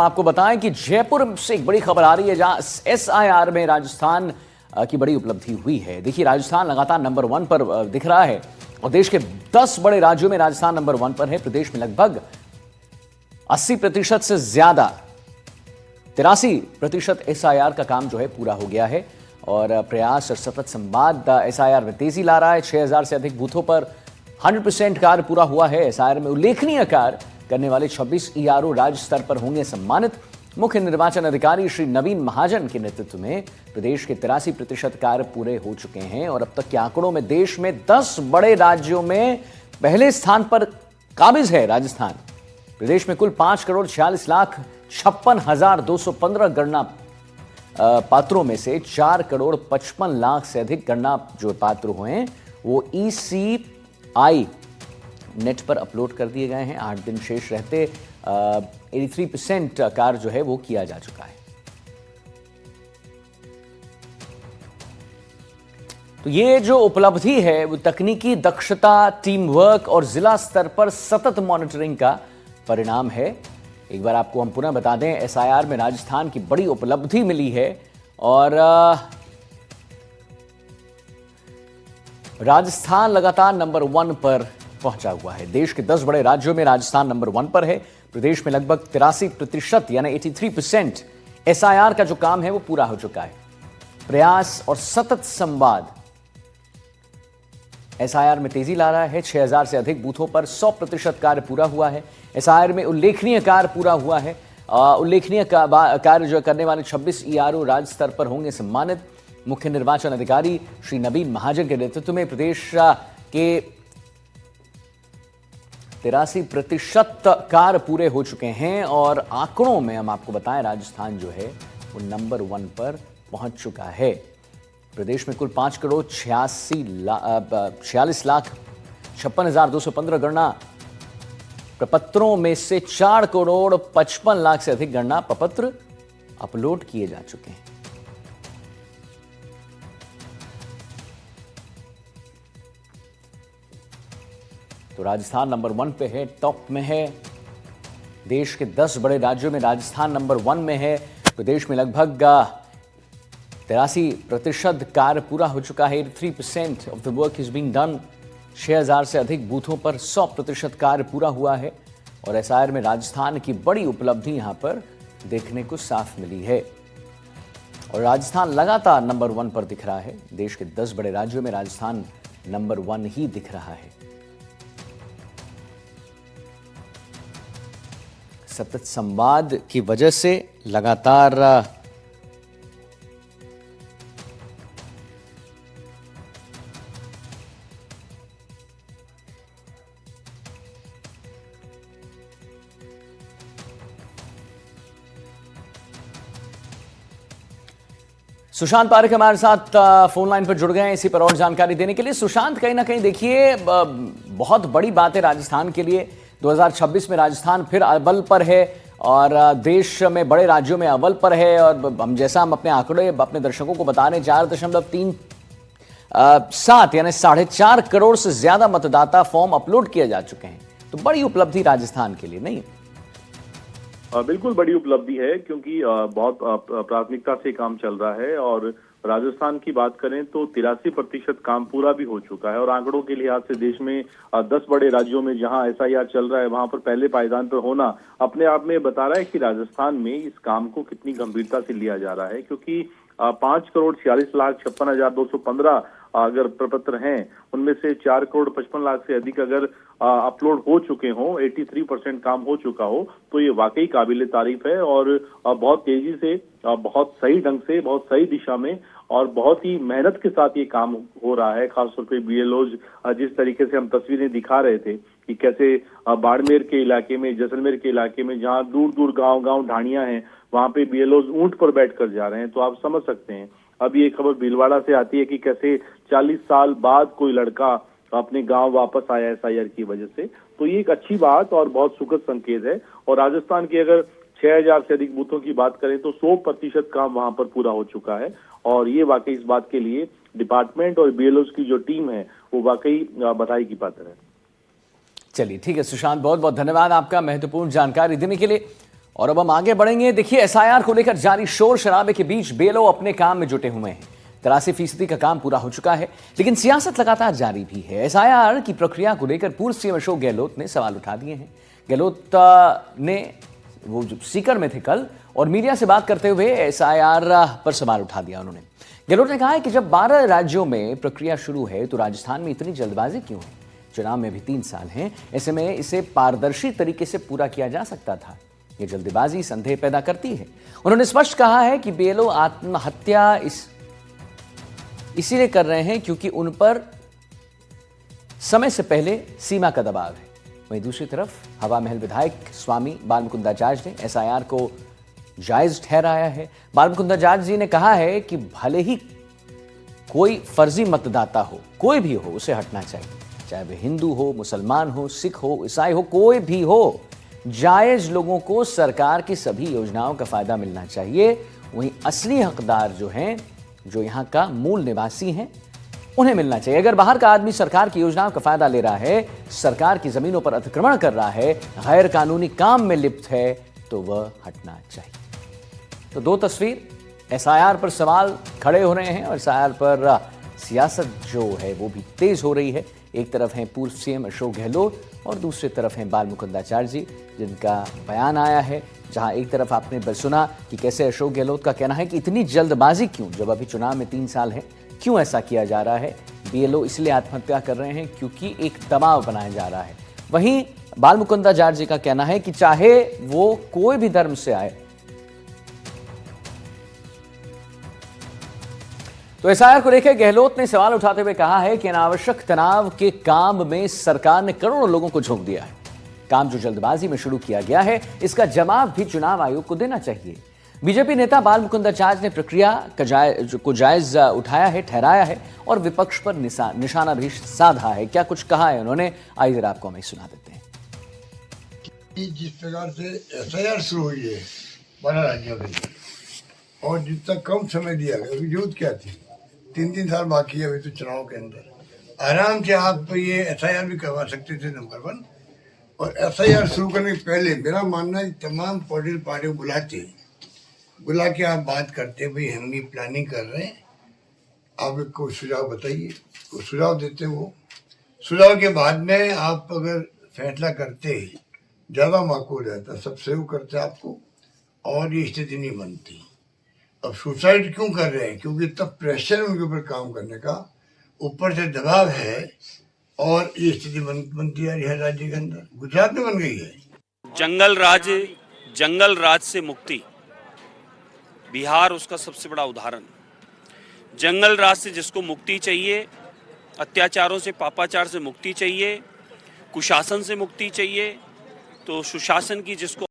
आपको बताएं कि जयपुर से एक बड़ी खबर आ रही है जहां एसआईआर में राजस्थान की बड़ी उपलब्धि हुई है। देखिए, राजस्थान लगातार नंबर 1 पर दिख रहा है और देश के 10 बड़े राज्यों में राजस्थान नंबर 1 पर है। प्रदेश में लगभग 80% से ज्यादा 83% एसआईआर का काम जो है पूरा हो गया है और प्रयास और सतत संवाद एसआईआर में तेजी ला रहा है। 6000 से अधिक बूथों पर 100% कार्य पूरा हुआ है। एसआईआर में उल्लेखनीय कार्य करने वाले 26 ईआरओ राज्य स्तर पर होंगे सम्मानित। मुख्य निर्वाचन अधिकारी श्री नवीन महाजन के नेतृत्व में प्रदेश के 83% कार्य पूरे हो चुके हैं और अब तक के आंकड़ों में देश में 10 बड़े राज्यों में पहले स्थान पर काबिज है राजस्थान। प्रदेश में कुल 5,46,56,215 गणना पात्रों में से 4,55,00,000 से अधिक गणना जो पात्र हुए हैं वो ECI नेट पर अपलोड कर दिए गए हैं। 8 दिन शेष रहते 83% कार्य जो है वो किया जा चुका है। तो ये जो उपलब्धि है वो तकनीकी दक्षता, टीम वर्क और जिला स्तर पर सतत मॉनिटरिंग का परिणाम है। एक बार आपको हम पुनः बता दें, एसआईआर में राजस्थान की बड़ी उपलब्धि मिली है और राजस्थान लगातार नंबर 1 पर पहुंचा हुआ है। देश के 10 बड़े राज्यों में राजस्थान नंबर 1 पर है। प्रदेश में लगभग 83% यानी 83% एसआईआर का जो काम है वो पूरा हो चुका है। प्रयास और सतत संवाद एसआईआर में तेजी ला रहा है। 6000 से अधिक बूथों पर 100% कार्य पूरा हुआ है। एसआईआर में उल्लेखनीय कार्य पूरा हुआ है। उल्लेखनीय कार्य जो करने वाले 26 ईआरओ राज्य स्तर पर होंगे सम्मानित। मुख्य निर्वाचन अधिकारी श्री नवीन महाजन के नेतृत्व में प्रदेश के 83% कार्य पूरे हो चुके हैं और आंकड़ों में हम आपको बताएं राजस्थान जो है वो नंबर 1 पर पहुंच चुका है। प्रदेश में कुल 5,46,56,215 गणना प्रपत्रों में से 4,55,00,000 से अधिक गणना प्रपत्र अपलोड किए जा चुके हैं। तो राजस्थान नंबर 1 पे है, टॉप में है। देश के 10 बड़े राज्यों में राजस्थान नंबर 1 में है। प्रदेश में लगभग 83% कार्य पूरा हो चुका है। 83% of the work is being done. 6000 से अधिक बूथों पर 100% कार्य पूरा हुआ है और एसआईआर में राजस्थान की बड़ी उपलब्धि यहां पर देखने को साफ मिली है और राजस्थान लगातार नंबर 1 पर दिख रहा है। देश के 10 बड़े राज्यों में राजस्थान नंबर 1 ही दिख रहा है। सतत संवाद की वजह से लगातार सुशांत पारेख हमारे साथ फोन लाइन पर जुड़ गए हैं इसी पर और जानकारी देने के लिए। सुशांत, कहीं ना कहीं देखिए बहुत बड़ी बात है राजस्थान के लिए। 2026 में राजस्थान फिर अव्वल पर है और देश में बड़े राज्यों में अव्वल पर है और हम जैसा हम अपने आंकड़े अपने दर्शकों को बता रहे हैं 4.37 यानी 4.5 करोड़ से ज्यादा मतदाता फॉर्म अपलोड किए जा चुके हैं। तो बड़ी उपलब्धि राजस्थान के लिए, नहीं? बिल्कुल बड़ी उपलब्धि है क्योंकि बहुत प्राथमिकता से काम चल रहा है और राजस्थान की बात करें तो 83% काम पूरा भी हो चुका है और आंकड़ों के लिहाज से देश में 10 बड़े राज्यों में जहां एसआईआर चल रहा है वहां पर पहले पायदान पर होना अपने आप में बता रहा है कि राजस्थान में इस काम को कितनी गंभीरता से लिया जा रहा है। क्योंकि 5,46,56,215 अगर प्रपत्र हैं उनमें से 4,55,00,000 से अधिक अगर अपलोड हो चुके हों, 83% काम हो चुका हो, तो ये वाकई काबिले तारीफ है और बहुत तेजी से, बहुत सही ढंग से, बहुत सही दिशा में और बहुत ही मेहनत के साथ ये काम हो रहा है। खासतौर पे बीएलओज जिस तरीके से हम तस्वीरें दिखा रहे थे कि कैसे बाड़मेर के इलाके में, जैसलमेर के इलाके में जहाँ दूर दूर गांव ढाणियां हैं वहां पे बीएलओज ऊंट पर बैठकर जा रहे हैं, तो आप समझ सकते हैं। अब ये खबर भीलवाड़ा से आती है कि कैसे 40 साल बाद कोई लड़का अपने गांव वापस आया एसआईआर की वजह से, तो ये एक अच्छी बात और बहुत सुखद संकेत है। और राजस्थान की अगर 6000 से अधिक बूथों की बात करें तो 100% काम वहां पर पूरा हो चुका है और ये वाकई इस बात के लिए डिपार्टमेंट और बीएलओज की जो टीम है वो वाकई बधाई की पात्र है। चलिए ठीक है सुशांत, बहुत बहुत धन्यवाद आपका महत्वपूर्ण जानकारी देने के लिए। और अब हम आगे बढ़ेंगे। देखिए, एसआईआर को लेकर जारी शोर शराबे के बीच बीएलओ अपने काम में जुटे हुए हैं। 83% का काम पूरा हो चुका है, लेकिन सियासत लगातार जारी भी है। एसआईआर की प्रक्रिया को लेकर पूर्व सीएम अशोक गहलोत ने सवाल उठा दिए हैं। गहलोत ने वो जो सीकर में थे कल, और मीडिया से बात करते हुए एसआईआर पर सवाल उठा दिया उन्होंने। गहलोत ने कहा है कि जब 12 राज्यों में प्रक्रिया शुरू है तो राजस्थान में इतनी जल्दबाजी क्यों है? चुनाव में भी 3 साल हैं, ऐसे में इसे पारदर्शी तरीके से पूरा किया जा सकता था। ये जल्दबाजी संदेह पैदा करती है। उन्होंने स्पष्ट कहा है कि बीएलओ आत्महत्या इसीलिए कर रहे हैं क्योंकि उन पर समय से पहले सीमा का दबाव है। वहीं दूसरी तरफ हवा महल विधायक स्वामी बालमुकुंदाचार्य ने एसआईआर को जायज ठहराया है। बालमुकुंदाचार्य जी ने कहा है कि भले ही कोई फर्जी मतदाता हो, कोई भी हो, उसे हटना चाहिए, चाहे वे हिंदू हो, मुसलमान हो, सिख हो, ईसाई हो, कोई भी हो। जायज लोगों को सरकार की सभी योजनाओं का फायदा मिलना चाहिए। वहीं असली हकदार जो हैं, जो यहाँ का मूल निवासी हैं, उन्हें मिलना चाहिए। अगर बाहर का आदमी सरकार की योजनाओं का फायदा ले रहा है, सरकार की जमीनों पर अतिक्रमण कर रहा है, गैर कानूनी काम में लिप्त है, तो वह हटना चाहिए। तो 2 तस्वीर, एसआईआर पर सवाल खड़े हो रहे हैं और एसआईआर पर सियासत जो है वो भी तेज हो रही है। एक तरफ हैं पूर्व सीएम अशोक गहलोत और दूसरी तरफ हैं बालमुकुंदाचार्य जी, जिनका बयान आया है, जहां एक तरफ आपने सुना कि कैसे अशोक गहलोत का कहना है कि इतनी जल्दबाजी क्यों, जब अभी चुनाव में 3 साल है, क्यों ऐसा किया जा रहा है? बीएलओ इसलिए आत्महत्या कर रहे हैं क्योंकि एक दबाव बनाया जा रहा है। वहीं बालमुकुंदाचार्य जी का कहना है कि चाहे वो कोई भी धर्म से आए, तो एसआईआर को लेकर गहलोत ने सवाल उठाते हुए कहा है कि अनावश्यक तनाव के काम में सरकार ने करोड़ों लोगों को झोंक दिया है। काम जो जल्दबाजी में शुरू किया गया है, इसका जवाब भी चुनाव आयोग को देना चाहिए। बीजेपी नेता बालमुकुंदाचार्य ने प्रक्रिया को जायज उठाया है, ठहराया है और विपक्ष पर निशाना भी साधा है। क्या कुछ कहा है उन्होंने, आइए जरा आपको हमें सुना देते हैं। जिस प्रकार से एसआईआर शुरू हुई है 12 राज्यों में, और जितना कम समय दिया गया, जरूरत क्या थी? 3 साल बाकी है अभी तो चुनाव के अंदर। आराम से आप तो ये एसआईआर भी करवा सकते थे, नंबर 1। और एसआईआर शुरू करने के पहले मेरा मानना है तमाम पॉलिटिकल पार्टियों को बुला के आप बात करते, भाई हम ये प्लानिंग कर रहे हैं, आप कोई सुझाव बताइए, वो सुझाव देते। वो सुझाव के बाद में आप अगर फैसला करते ज़्यादा माकूल रहता, सब सेव करते आपको, और ये स्थिति नहीं बनती। अब सुसाइड क्यों कर रहे हैं? क्योंकि तब प्रेशर उनके ऊपर काम करने का, ऊपर से दबाव है, और ये स्थिति बनती है हर राज्य के अंदर। गुजरात में बन गई है। जंगल राज से मुक्ति, बिहार उसका सबसे बड़ा उदाहरण। जंगल राज से जिसको मुक्ति चाहिए, अत्याचारों से, पापाचार से मुक्ति चाहिए, कुशासन से मुक्ति चाहिए, तो सुशासन की जिसको